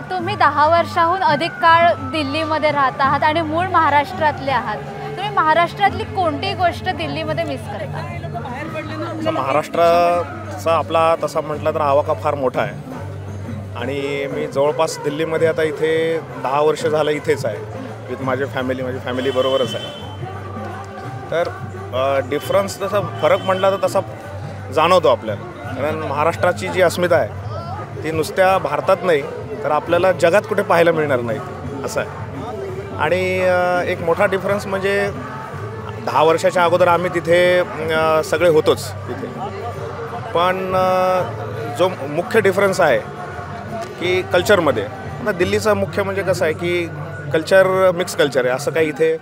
तुम्ही 10 वर्षाहून अधिक काळ दिल्लीमध्ये राहत आहात आणि मूळ महाराष्ट्रातले आहात. तुम्ही महाराष्ट्रातली कोणती गोष्ट दिल्लीमध्ये मिस करता? महाराष्ट्राचा आपला तसा म्हटलं तर आवाका फार मोठा आहे आणि मी जवळपास दिल्लीमध्ये आता इथे 10 वर्ष झालं इथेच आहे विथ माझी फॅमिली बरोबरच आहे. तर डिफरन्स तसा फरक म्हटला तर तसा जाणवतो आपल्याला, कारण महाराष्ट्राची जी अस्मिता आहे ती नुसत्या भारतात नाही तर आपल्याला जगात कुठे पाहायला मिळणार नाही असं आहे. आणि एक मोठा डिफरन्स म्हणजे 10 वर्षाच्या अगोदर आम्ही तिथे सगळे होतोच तिथे, पण जो मुख्य डिफरन्स आहे की कल्चरमध्ये, आता दिल्लीचा मुख्य म्हणजे कसं आहे की कल्चर मिक्स कल्चर आहे. असं काही इथे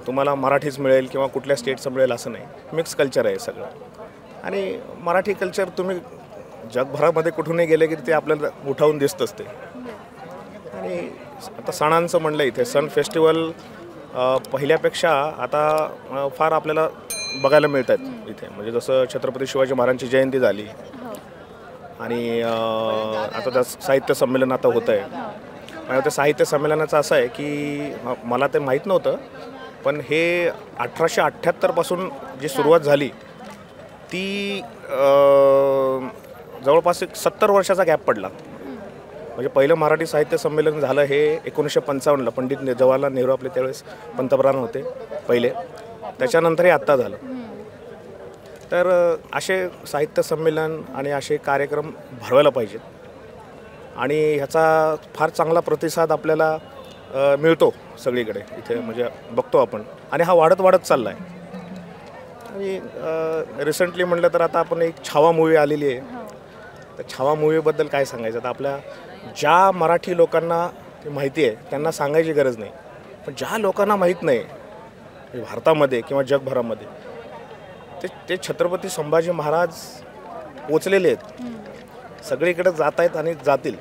तुम्हाला मराठीच मिळेल किंवा कुठल्या स्टेटचं मिळेल असं नाही, मिक्स कल्चर आहे सगळं. आणि मराठी कल्चर तुम्ही जगभरामध्ये कुठूनही गेले की ते आपल्याला उठावून दिसतंच ते. आणि आता सणांचं म्हणलं इथे सण फेस्टिवल पहिल्यापेक्षा आता फार आपल्याला बघायला मिळतात इथे. म्हणजे जसं छत्रपती शिवाजी महाराजांची जयंती झाली आणि आता त्या साहित्य संमेलन आता होतं आहे. आणि त्या साहित्य संमेलनाचं असं आहे की मला ते माहीत नव्हतं, पण हे 1878 जी सुरुवात झाली ती जवळपास एक 70 वर्षाचा गॅप पडला. म्हणजे पहिलं मराठी साहित्य संमेलन झालं हे 1955ला, पंडित जवाहरलाल नेहरू आपले त्यावेळेस पंतप्रधान होते पहिले, त्याच्यानंतर हे आत्ता झालं. तर असे साहित्य संमेलन आणि असे कार्यक्रम भरवायला पाहिजेत आणि ह्याचा फार चांगला प्रतिसाद आपल्याला मिळतो सगळीकडे इथे, म्हणजे बघतो आपण. आणि हा वाढत चालला आहे. आणि रिसेंटली म्हटलं तर आता आपण एक छावा मूवी आलेली आहे, तर छावा मूवीबद्दल काय सांगायचं. तर आपल्या ज्या मराठी लोकांना ते माहिती आहे त्यांना सांगायची गरज नाही, पण ज्या लोकांना माहीत नाही भारतामध्ये किंवा जगभरामध्ये ते छत्रपती संभाजी महाराज पोचलेले आहेत, सगळीकडे जात आहेत आणि जातील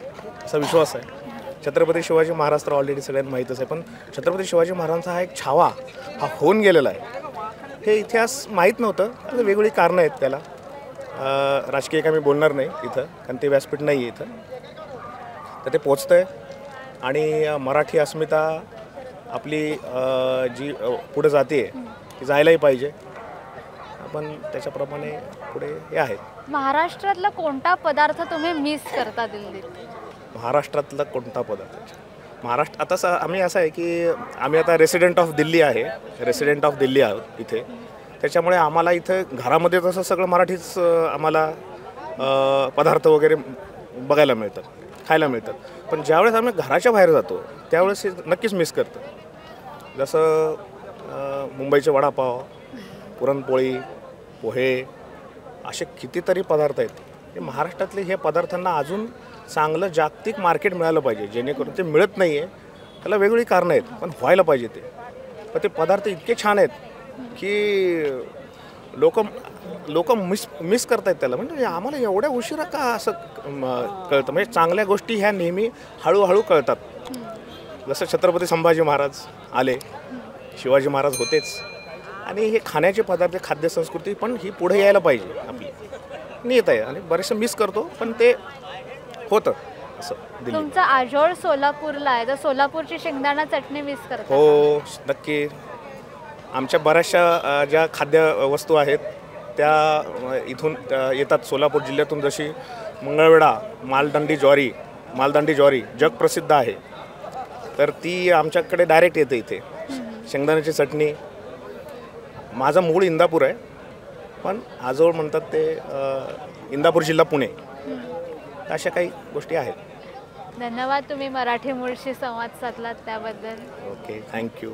असा विश्वास आहे. छत्रपती शिवाजी महाराज तर ऑलरेडी सगळ्यांना माहीतच आहे, पण छत्रपती शिवाजी महाराजांचा हा एक छावा हा होऊन गेलेला आहे. हे इतिहास माहीत नव्हतं, वेगवेगळी कारणं आहेत त्याला. राजकीय काय मी बोलणार नाही इथं, कारण ते व्यासपीठ नाही आहे इथं. तर ते पोचतं आहे आणि मराठी अस्मिता आपली जी पुढे जाते ती जायलाही पाहिजे. आपण त्याच्याप्रमाणे पुढे हे आहेत. महाराष्ट्रातला कोणता पदार्थ तुम्ही मिस करता दिल्लीत? महाराष्ट्रातला कोणता पदार्थ? आता आम्ही असं आहे की आम्ही आता रेसिडेंट ऑफ दिल्ली आहोत इथे. त्याच्यामुळे आम्हाला इथं घरामध्ये तसं सगळं मराठीच आम्हाला पदार्थ वगैरे बघायला मिळतात, खायला मिळतात. पण ज्यावेळेस आम्ही घराच्या बाहेर जातो त्यावेळेस हे नक्कीच मिस करतो. जसं मुंबईचे वडापाव, पुरणपोळी, पोहे, असे कितीतरी पदार्थ आहेत. हे महाराष्ट्रातले हे पदार्थांना अजून चांगलं जागतिक मार्केट मिळालं पाहिजे, जेणेकरून ते मिळत नाही आहे. त्याला वेगवेगळी कारणं आहेत, पण व्हायला पाहिजे ते. पण ते पदार्थ इतके छान आहेत की लोक मिस करतायत त्याला. म्हणजे आम्हाला एवढ्या उशिरा का असं कळतं? म्हणजे चांगल्या गोष्टी ह्या नेहमी हळूहळू कळतात. जसं छत्रपती संभाजी महाराज आले, शिवाजी महाराज होतेच, आणि हे खाण्याचे पदार्थ, खाद्यसंस्कृती पण ही पुढे यायला पाहिजे आपली. मी येत आहे आणि बरेचसं मिस करतो, पण ते होतं असं. तुमचा आजोळ सोलापूरला आहे, तर सोलापूरची शेंगदाणा चटणी मिस करता? हो, नक्की. आमच्या बऱ्याचशा ज्या खाद्यवस्तू आहेत त्या इथून येतात, सोलापूर जिल्ह्यातून. जशी मंगळवेढा मालदांडी ज्वारी जगप्रसिद्ध आहे, तर ती आमच्याकडे डायरेक्ट येते इथे. शेंगदाण्याची चटणी. माझं मूळ इंदापूर आहे, पण आजोळ म्हणतात ते इंदापूर जिल्हा पुणे. अशा काही गोष्टी आहेत. धन्यवाद तुम्ही मराठी मूळशी संवाद साधलात त्याबद्दल. Okay, thank you.